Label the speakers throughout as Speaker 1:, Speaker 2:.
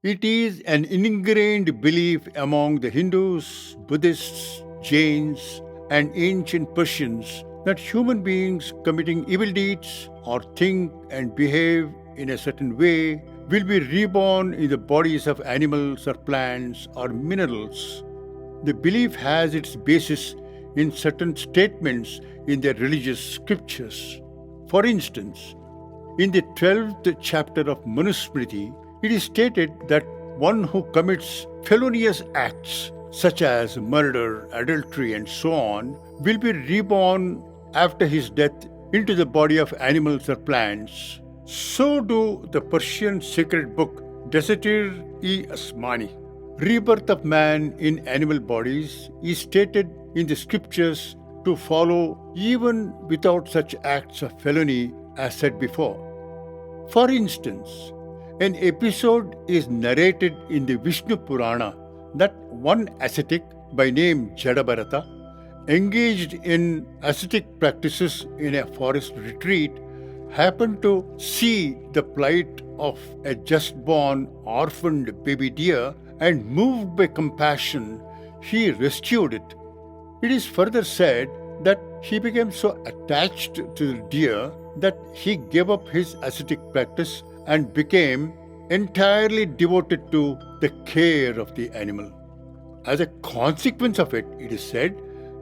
Speaker 1: It is an ingrained belief among the Hindus, Buddhists, Jains, and ancient Persians that human beings committing evil deeds or think and behave in a certain way will be reborn in the bodies of animals or plants or minerals. The belief has its basis in certain statements in the religious scriptures. For instance, in the 12th chapter of Manusmriti, it is stated that one who commits felonious acts such as murder, adultery, and so on will be reborn after his death into the body of animals or plants. So do the Persian sacred book Desatir-e-Asmani. Rebirth of man in animal bodies is stated in the scriptures to follow even without such acts of felony as said before. For instance, an episode is narrated in the Vishnu Purana that one ascetic by name Jadabharata, engaged in ascetic practices in a forest retreat, happened to see the plight of a just born orphaned baby deer and, moved by compassion, he rescued it. It is further said that he became so attached to the deer that he gave up his ascetic practice and became entirely devoted to the care of the animal. As a consequence of it, it is said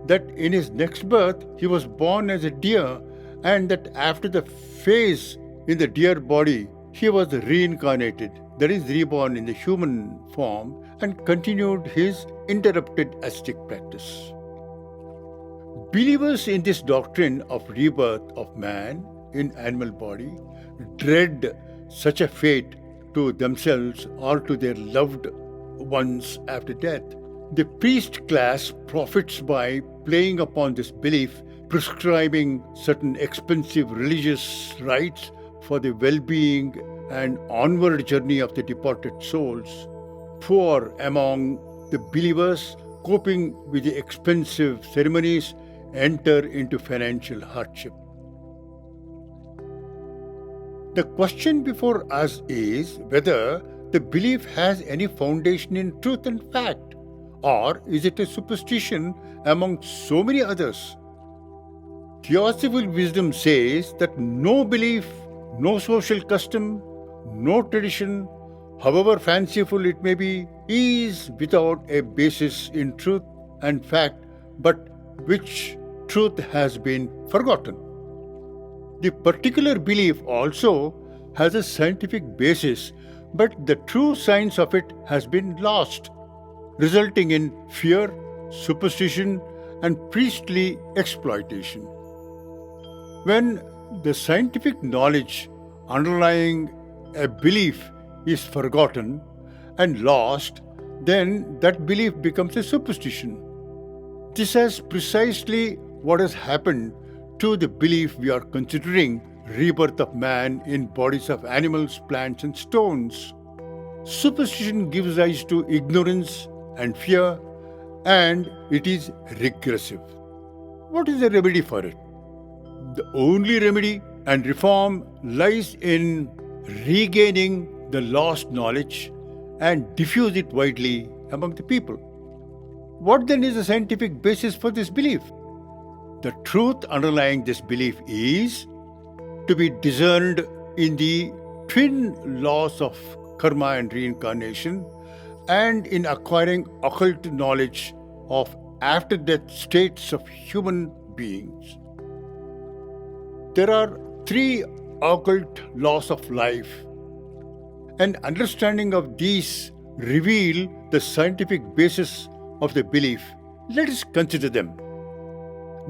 Speaker 1: that in his next birth he was born as a deer, and that after the phase in the deer body he was reincarnated, that is, reborn in the human form, and continued his interrupted ascetic practice. Believers in this doctrine of rebirth of man in animal body dread such a fate to themselves or to their loved ones after death. The priest class profits by playing upon this belief, prescribing certain expensive religious rites for the well-being and onward journey of the departed souls. Poor among the believers, coping with the expensive ceremonies, enter into financial hardship. The question before us is whether the belief has any foundation in truth and fact, or is it a superstition among so many others? Theosophical wisdom says that no belief, no social custom, no tradition, however fanciful it may be, is without a basis in truth and fact, but which truth has been forgotten. The particular belief also has a scientific basis, but the true science of it has been lost, resulting in fear, superstition, and priestly exploitation. When the scientific knowledge underlying a belief is forgotten and lost, then that belief becomes a superstition. This is precisely what has happened to the belief we are considering, rebirth of man in bodies of animals, plants, and stones. Superstition gives rise to ignorance and fear, and it is regressive. What is the remedy for it? The only remedy and reform lies in regaining the lost knowledge and diffuse it widely among the people. What then is the scientific basis for this belief? The truth underlying this belief is to be discerned in the twin laws of karma and reincarnation, and in acquiring occult knowledge of after-death states of human beings. There are three occult laws of life, and understanding of these reveal the scientific basis of the belief. Let us consider them.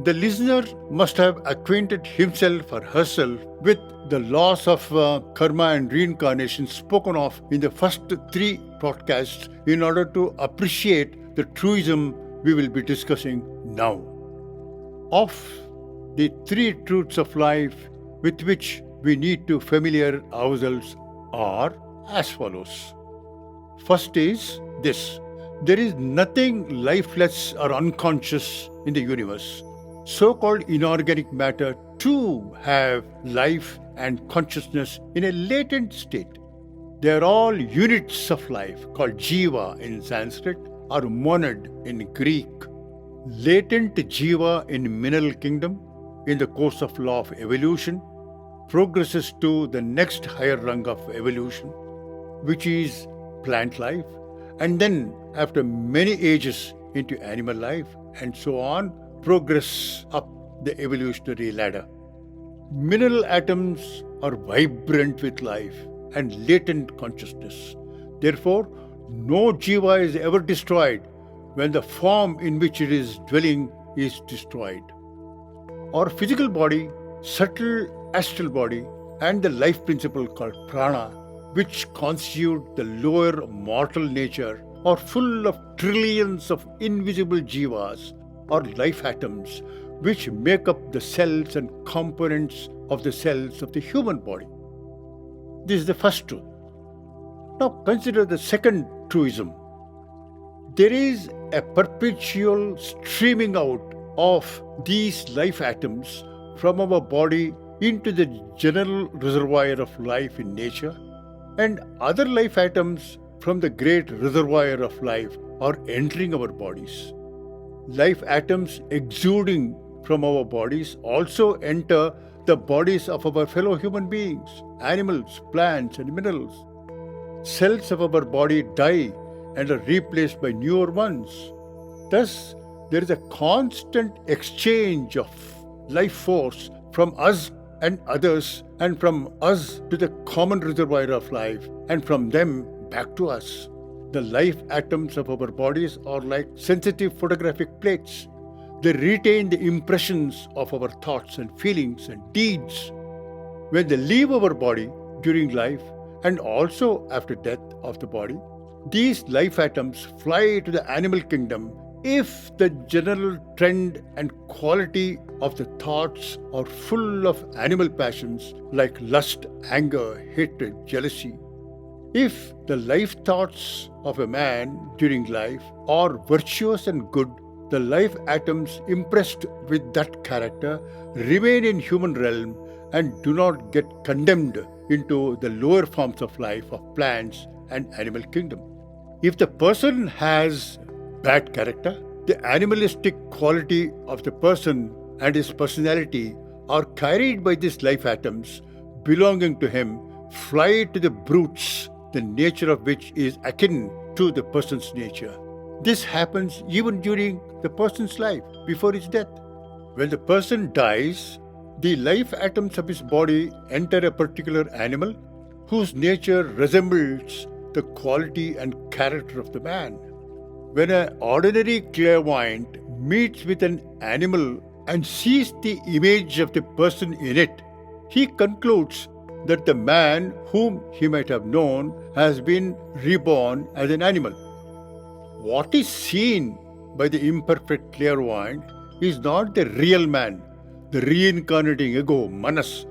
Speaker 1: The listener must have acquainted himself or herself with the laws of karma and reincarnation spoken of in the first three podcasts in order to appreciate the truism we will be discussing now. Of the three truths of life with which we need to familiar ourselves are as follows. First is this: there is nothing lifeless or unconscious in the universe. So-called inorganic matter too have life and consciousness in a latent state. They are all units of life called jiva in Sanskrit or monad in Greek. Latent jiva in mineral kingdom, in the course of law of evolution, progresses to the next higher rung of evolution, which is plant life, and then after many ages into animal life, and so on, progress up the evolutionary ladder. Mineral atoms are vibrant with life and latent consciousness. Therefore, no jiva is ever destroyed when the form in which it is dwelling is destroyed. Our physical body, subtle astral body, and the life principle called prana, which constitute the lower mortal nature, are full of trillions of invisible jivas or life atoms which make up the cells and components of the cells of the human body. This is the first truth. Now consider the second truism. There is a perpetual streaming out of these life atoms from our body into the general reservoir of life in nature, and other life atoms from the great reservoir of life are entering our bodies. Life atoms exuding from our bodies also enter the bodies of our fellow human beings, animals, plants, and minerals. Cells of our body die and are replaced by newer ones. Thus, there is a constant exchange of life force from us and others, and from us to the common reservoir of life, and from them back to us. The life atoms of our bodies are like sensitive photographic plates. They retain the impressions of our thoughts and feelings and deeds. When they leave our body during life and also after death of the body, these life atoms fly to the animal kingdom if the general trend and quality of the thoughts are full of animal passions like lust, anger, hatred, jealousy. If the life thoughts of a man during life are virtuous and good, the life atoms impressed with that character remain in human realm and do not get condemned into the lower forms of life of plants and animal kingdom. If the person has bad character, the animalistic quality of the person and his personality are carried by these life atoms belonging to him, fly to the brutes, the nature of which is akin to the person's nature. This happens even during the person's life, before his death. When the person dies, the life atoms of his body enter a particular animal whose nature resembles the quality and character of the man. When an ordinary clairvoyant meets with an animal and sees the image of the person in it, he concludes that the man whom he might have known has been reborn as an animal. What is seen by the imperfect clairvoyant is not the real man, the reincarnating ego, manas,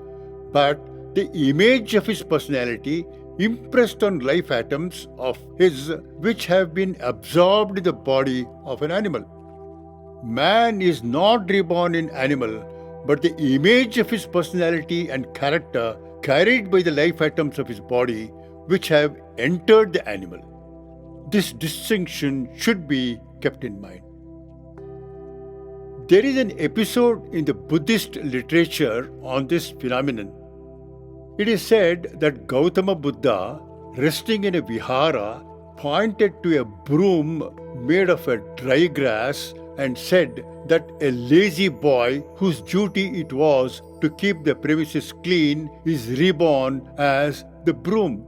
Speaker 1: but the image of his personality impressed on life atoms of his which have been absorbed in the body of an animal. Man is not reborn in animal, but the image of his personality and character carried by the life atoms of his body which have entered the animal. This distinction should be kept in mind. There is an episode in the Buddhist literature on this phenomenon. It is said that Gautama Buddha, resting in a vihara, pointed to a broom made of a dry grass and said that a lazy boy whose duty it was to keep the premises clean is reborn as the broom.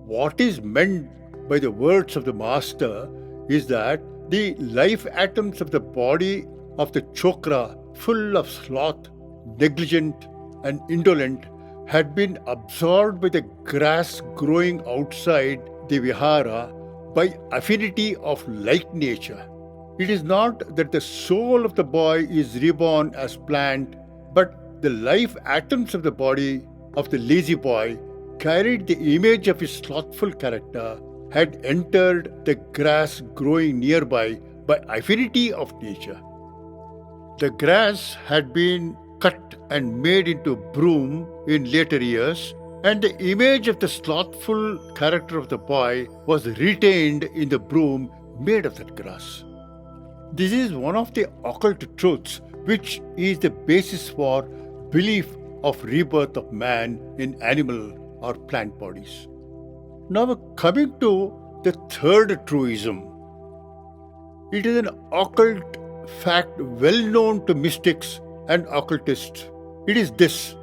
Speaker 1: What is meant by the words of the master is that the life atoms of the body of the chokra, full of sloth, negligent and indolent, had been absorbed by the grass growing outside the vihara by affinity of like nature. It is not that the soul of the boy is reborn as plant, but the life atoms of the body of the lazy boy carried the image of his slothful character, had entered the grass growing nearby by affinity of nature. The grass had been cut and made into broom in later years And the image of the slothful character of the boy was retained in the broom made of that grass. This is one of the occult truths which is the basis for belief of rebirth of man in animal or plant bodies. Now coming to the third truism. It is an occult fact well known to mystics and occultists. It is this: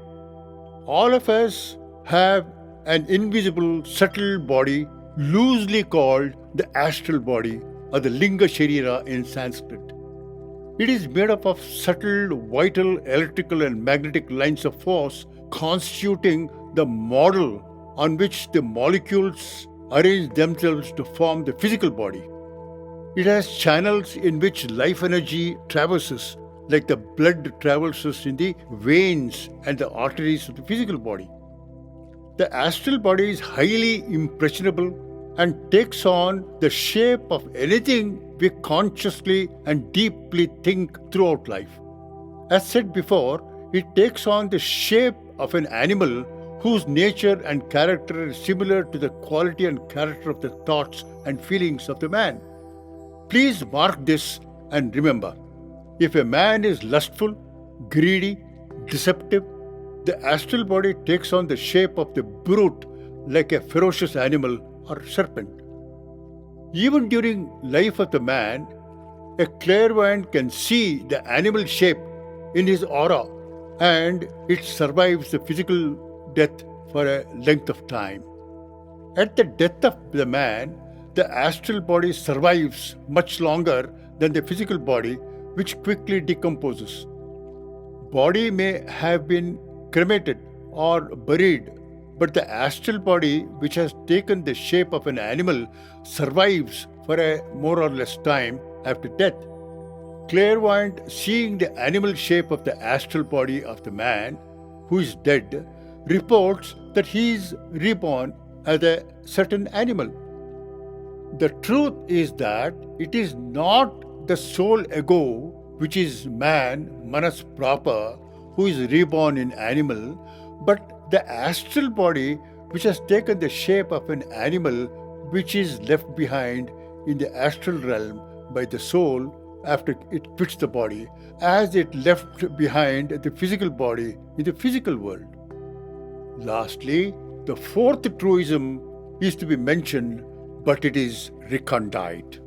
Speaker 1: all of us have an invisible, subtle body, loosely called the astral body or the Linga Sharira in Sanskrit. It is made up of subtle, vital, electrical, and magnetic lines of force constituting the model on which the molecules arrange themselves to form the physical body. It has channels in which life energy traverses, like the blood traverses in the veins and the arteries of the physical body. The astral body is highly impressionable and takes on the shape of anything we consciously and deeply think throughout life. As said before, it takes on the shape of an animal whose nature and character is similar to the quality and character of the thoughts and feelings of the man. Please mark this and remember, if a man is lustful, greedy, deceptive, the astral body takes on the shape of the brute like a ferocious animal or serpent. Even during life of the man, a clairvoyant can see the animal shape in his aura and it survives the physical death for a length of time. At the death of the man, the astral body survives much longer than the physical body, which quickly decomposes. Body may have been cremated or buried, but the astral body, which has taken the shape of an animal, survives for a more or less time after death. Clairvoyant, seeing the animal shape of the astral body of the man who is dead, reports that he is reborn as a certain animal. The truth is that it is not the soul ego, which is man, manas proper, who is reborn in animal, but the astral body which has taken the shape of an animal which is left behind in the astral realm by the soul after it quits the body, as it left behind the physical body in the physical world. Lastly, the fourth truism is to be mentioned, but it is recondite.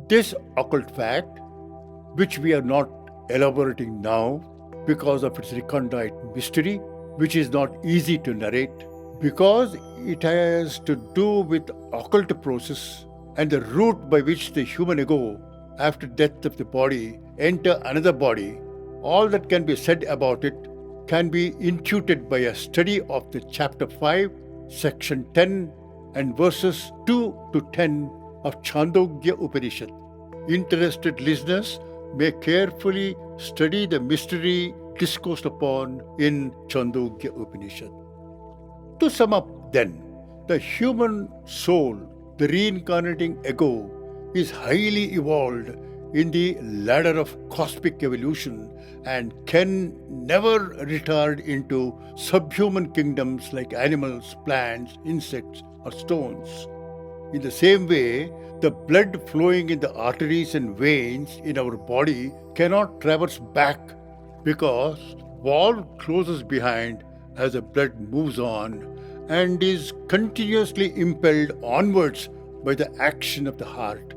Speaker 1: This occult fact, which we are not elaborating now because of its recondite mystery, which is not easy to narrate, because it has to do with occult process and the route by which the human ego, after death of the body, enter another body. All that can be said about it can be intuited by a study of the chapter 5, section 10 and verses 2 to 10 of Chandogya Upanishad. Interested listeners may carefully study the mystery discoursed upon in Chandogya Upanishad. To sum up then, the human soul, the reincarnating ego, is highly evolved in the ladder of cosmic evolution and can never retard into subhuman kingdoms like animals, plants, insects, or stones. In the same way, the blood flowing in the arteries and veins in our body cannot traverse back because wall closes behind as the blood moves on and is continuously impelled onwards by the action of the heart.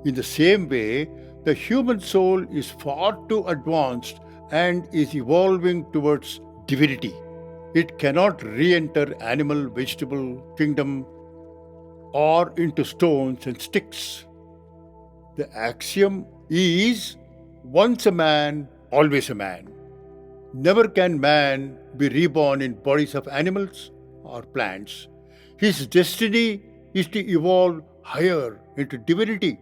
Speaker 1: In the same way, the human soul is far too advanced and is evolving towards divinity. It cannot re-enter animal, vegetable kingdom or into stones and sticks. The axiom is, once a man, always a man. Never can man be reborn in bodies of animals or plants. His destiny is to evolve higher into divinity.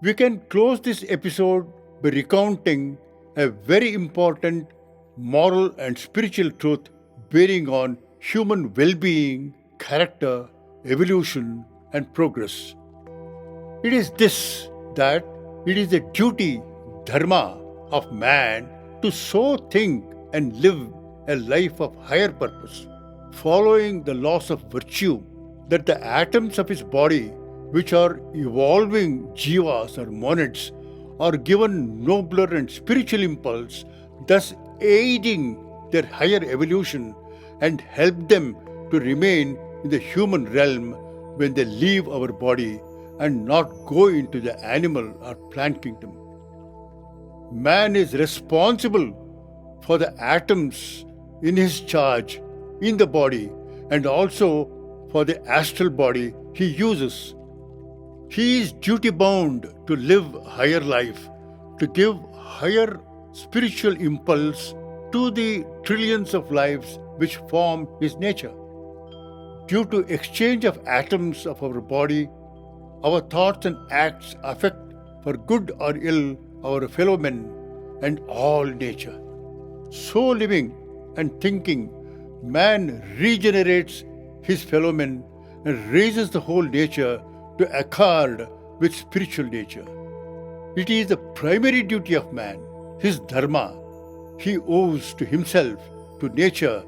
Speaker 1: We can close this episode by recounting a very important moral and spiritual truth bearing on human well-being, character, evolution, and progress. It is this, that it is the duty, dharma, of man to so think and live a life of higher purpose, following the laws of virtue, that the atoms of his body, which are evolving jivas or monads, are given nobler and spiritual impulse, thus aiding their higher evolution and help them to remain in the human realm when they leave our body and not go into the animal or plant kingdom. Man is responsible for the atoms in his charge in the body and also for the astral body he uses. He is duty bound to live higher life, to give higher spiritual impulse to the trillions of lives which form his nature. Due to exchange of atoms of our body, our thoughts and acts affect for good or ill our fellow men and all nature. So living and thinking, man regenerates his fellow men and raises the whole nature to accord with spiritual nature. It is the primary duty of man, his dharma. He owes to himself, to nature,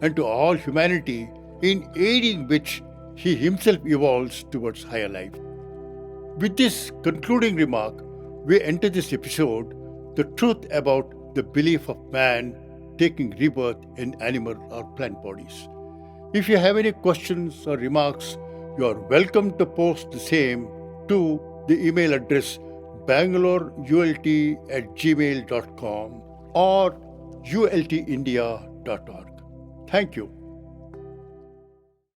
Speaker 1: and to all humanity, in aiding which he himself evolves towards higher life. With this concluding remark, we enter this episode, the truth about the belief of man taking rebirth in animal or plant bodies. If you have any questions or remarks, you are welcome to post the same to the email address bangaloreult@gmail.com or ultindia.org. Thank you.